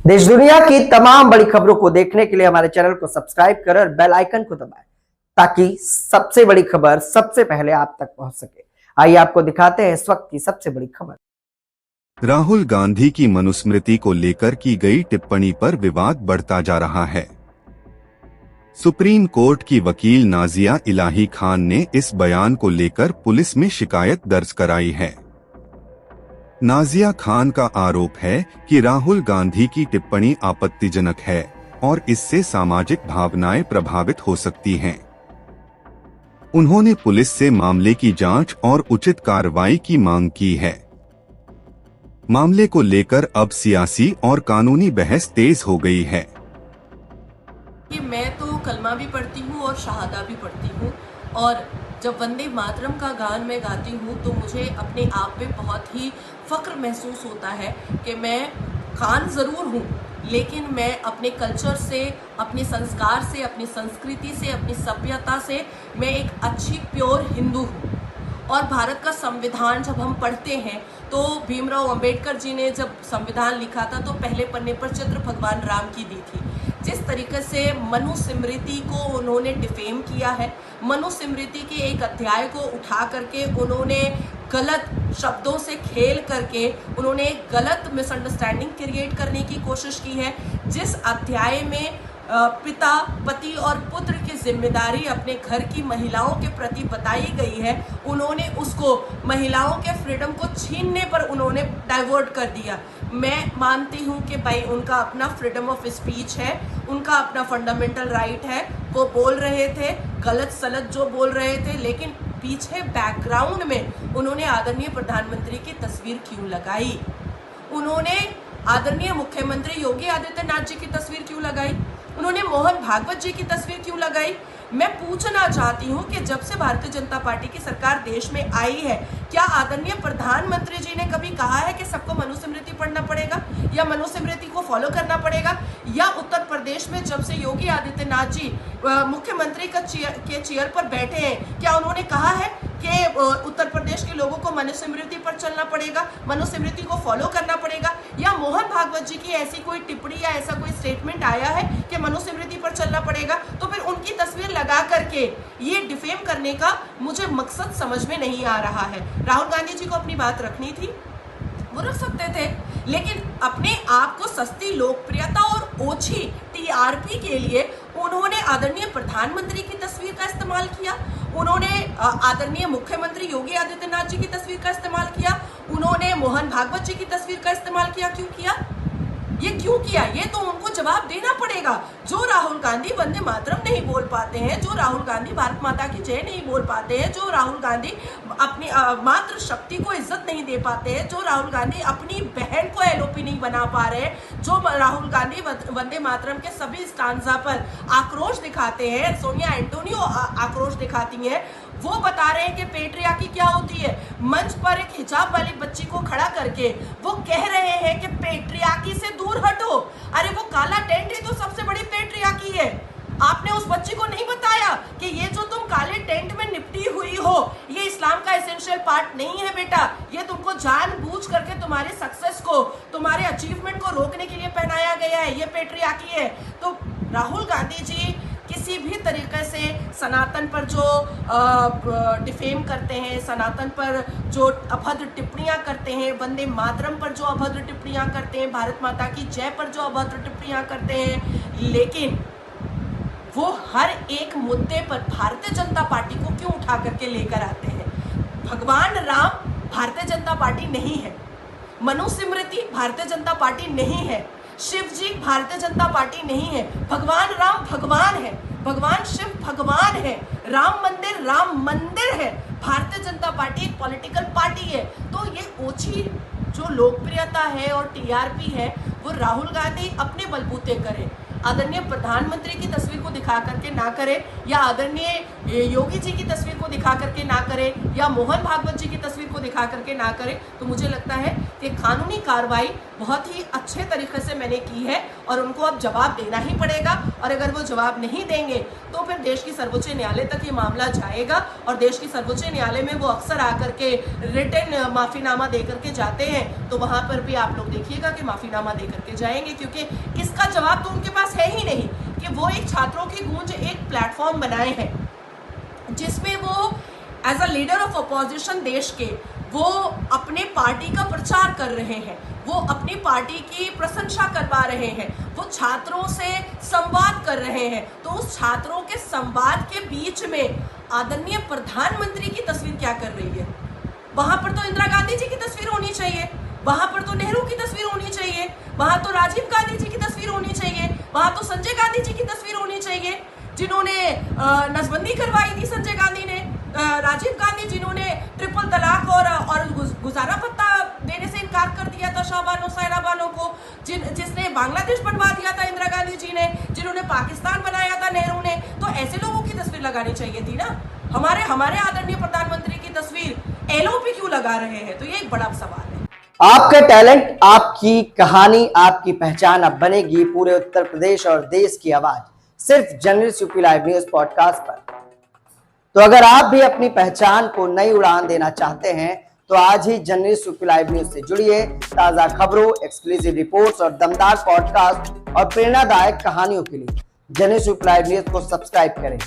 देश दुनिया की तमाम बड़ी खबरों को देखने के लिए हमारे चैनल को सब्सक्राइब करें और बेल आइकन को दबाएं ताकि सबसे बड़ी खबर सबसे पहले आप तक पहुंच सके। आइए आपको दिखाते हैं इस वक्त की सबसे बड़ी खबर। राहुल गांधी की मनुस्मृति को लेकर की गई टिप्पणी पर विवाद बढ़ता जा रहा है। सुप्रीम कोर्ट की वकील नाजिया इलाही खान ने इस बयान को लेकर पुलिस में शिकायत दर्ज कराई है। नाजिया खान का आरोप है कि राहुल गांधी की टिप्पणी आपत्तिजनक है और इससे सामाजिक भावनाएं प्रभावित हो सकती हैं। उन्होंने पुलिस से मामले की जांच और उचित कार्रवाई की मांग की है। मामले को लेकर अब सियासी और कानूनी बहस तेज हो गई है। कि मैं तो कलमा भी पढ़ती हूँ और शहादा भी पढ़ती हूँ, और जब वंदे मातरम का गान मैं गाती हूँ तो मुझे अपने आप पे बहुत ही फ़ख्र महसूस होता है कि मैं खान ज़रूर हूँ, लेकिन मैं अपने कल्चर से, अपने संस्कार से, अपनी संस्कृति से, अपनी सभ्यता से मैं एक अच्छी प्योर हिंदू हूँ। और भारत का संविधान जब हम पढ़ते हैं तो भीमराव अंबेडकर जी ने जब संविधान लिखा था तो पहले पन्ने पर चित्र भगवान राम की दी थी। जिस तरीके से मनुस्मृति को उन्होंने डिफेम किया है, मनुस्मृति के एक अध्याय को उठा करके उन्होंने गलत शब्दों से खेल करके उन्होंने एक गलत मिसअंडरस्टैंडिंग क्रिएट करने की कोशिश की है। जिस अध्याय में पिता, पति और पुत्र की जिम्मेदारी अपने घर की महिलाओं के प्रति बताई गई है, उन्होंने उसको महिलाओं के फ्रीडम को छीनने पर उन्होंने डाइवर्ट कर दिया। मैं मानती हूँ कि भाई उनका अपना फ्रीडम ऑफ स्पीच है, उनका अपना फंडामेंटल राइट है, वो बोल रहे थे गलत सलत जो बोल रहे थे, लेकिन पीछे बैकग्राउंड में उन्होंने आदरणीय प्रधानमंत्री की तस्वीर क्यों लगाई? उन्होंने आदरणीय मुख्यमंत्री योगी आदित्यनाथ जी की तस्वीर क्यों लगाई? उन्होंने मोहन भागवत जी की तस्वीर क्यों लगाई? मैं पूछना चाहती हूँ कि जब से भारतीय जनता पार्टी की सरकार देश में आई है, क्या आदरणीय प्रधानमंत्री जी ने कभी कहा है कि सबको मनुस्मृति पढ़ना पड़ेगा या मनुस्मृति को फॉलो करना पड़ेगा? या उत्तर प्रदेश में जब से योगी आदित्यनाथ जी मुख्यमंत्री के चेयर पर बैठे हैं, क्या उन्होंने कहा है कि उत्तर प्रदेश के लोगों को मनुस्मृति पर चलना पड़ेगा, मनुस्मृति को फॉलो करना पड़ेगा? या मोहन भागवत जी की ऐसी कोई टिप्पणी या ऐसा कोई स्टेटमेंट आया है कि मनुस्मृति पर चलना पड़ेगा? तो फिर उनकी तस्वीर लगा करके ये डिफेम करने का मुझे मकसद समझ में नहीं आ रहा है। राहुल गांधी जी को अपनी बात रखनी थी, वो रख सकते थे, लेकिन अपने आप को सस्ती लोकप्रियता और ओछी टीआरपी के लिए उन्होंने आदरणीय प्रधानमंत्री की तस्वीर का इस्तेमाल किया, उन्होंने आदरणीय मुख्यमंत्री योगी आदित्यनाथ जी की तस्वीर का इस्तेमाल किया, उन्होंने मोहन भागवत जी की तस्वीर का इस्तेमाल किया। क्यों किया? ये क्यों किया? ये तो उनको जवाब देना पड़ेगा। जो राहुल गांधी वंदे मातरम नहीं बोल पाते हैं, जो राहुल गांधी भारत माता की जय नहीं बोल पाते हैं, जो राहुल गांधी अपनी मातृ शक्ति को इज्जत नहीं दे पाते हैं, जो राहुल गांधी अपनी बहन को एलओपी नहीं बना पा रहे हैं, जो राहुल गांधी वंदे मातरम के सभी स्टांजा पर आक्रोश दिखाते हैं, सोनिया एंटोनियो आक्रोश दिखाती हैं, वो बता रहे हैं कि पेट्रियार्की क्या होती है। मंच पर एक हिजाब वाली बच्ची को खड़ा करके वो कह रहे हैं कि पेट्रियार्की से दूर हटो। अरे वो काला टेंट ही तो सबसे बड़ी पेट्रियार्की है। आपने उस बच्ची को नहीं बताया कि ये जो तुम काले टेंट में निपटी हुई हो, ये इस्लाम का एसेंशियल पार्ट नहीं है बेटा, ये तुमको जानबूझ करके तुम्हारे सक्सेस को, तुम्हारे अचीवमेंट को रोकने के लिए पहनाया गया है, ये पेट्रियार्की है। तो राहुल गांधी जी किसी भी तरीके से सनातन पर जो डिफेम करते हैं, सनातन पर जो अभद्र टिप्पणियां करते हैं, वंदे मातरम पर जो अभद्र टिप्पणियां करते हैं, भारत माता की जय पर जो अभद्र टिप्पणियां करते हैं, लेकिन वो हर एक मुद्दे पर भारतीय जनता पार्टी को क्यों उठा करके लेकर आते हैं? भगवान राम भारतीय जनता पार्टी नहीं है, मनुस्मृति भारतीय जनता पार्टी नहीं है, शिव जी भारतीय जनता पार्टी नहीं है, भगवान राम भगवान है, भगवान शिव भगवान है, राम मंदिर है। भारतीय जनता पार्टी एक पॉलिटिकल पार्टी है। तो ये ओछी जो लोकप्रियता है और टीआरपी है वो राहुल गांधी अपने बलबूते करें, आदरणीय प्रधानमंत्री की तस्वीर को दिखा करके ना करे, या आदरणीय योगी जी की तस्वीर को दिखा करके ना करे, या मोहन भागवत जी की तस्वीर को दिखा करके ना करे, तो मुझे लगता है कि कानूनी कार्रवाई बहुत ही अच्छे तरीके से मैंने की है और उनको अब जवाब देना ही पड़ेगा। और अगर वो जवाब नहीं देंगे तो फिर देश की सर्वोच्च न्यायालय तक ये मामला जाएगा और देश की सर्वोच्च न्यायालय में वो अक्सर आकर के रिटन माफीनामा दे करके जाते हैं। तो वहां पर भी आप लोग देखिएगा कि माफीनामा दे करके जाएंगे, क्योंकि इसका जवाब तो उनके पास है ही नहीं कि वो एक छात्रों की गूंज एक प्लेटफॉर्म बनाए हैं जिसमें वो as a leader of opposition देश के वो अपने पार्टी का प्रचार कर रहे हैं, वो अपनी पार्टी की प्रशंसा करवा रहे हैं, वो छात्रों से संवाद कर रहे हैं। तो उस छात्रों के संवाद के बीच में आदरणीय प्रधानमंत्री की तस्वीर क्या कर रही है? वहां पर तो इंदिरा गांधी जी की तस्वीर होनी चाहिए, वहां पर तो नेहरू की तस्वीर होनी चाहिए, वहां तो राजीव गांधी जी की तस्वीर होनी चाहिए, वहां तो संजय गांधी जी की तस्वीर होनी चाहिए, जिन्होंने नसबंदी करवाई थी संजय गांधी ने, राजीव गांधी जिन्होंने ट्रिपल तलाक और गुजारा भत्ता देने से इनकार कर दिया था शाहबानो सायरा बानो को, जिसने बांग्लादेश बनवा दिया था इंदिरा गांधी जी ने, जिन्होंने पाकिस्तान बनाया था नेहरू ने। तो ऐसे लोगों की तस्वीर लगानी चाहिए थी ना। हमारे आदरणीय प्रधानमंत्री की तस्वीर एलओपी क्यों लगा रहे हैं? तो ये एक बड़ा सवाल है। आपका टैलेंट, आपकी कहानी, आपकी पहचान अब बनेगी पूरे उत्तर प्रदेश और देश की आवाज सिर्फ journalist UP live news podcast पर। तो अगर आप भी अपनी पहचान को नई उड़ान देना चाहते हैं तो आज ही जर्नलिस्ट यूपी लाइव न्यूज से जुड़िए। ताजा खबरों, एक्सक्लूसिव रिपोर्ट्स और दमदार पॉडकास्ट और प्रेरणादायक कहानियों के लिए जर्नलिस्ट यूपी लाइव न्यूज को सब्सक्राइब करें।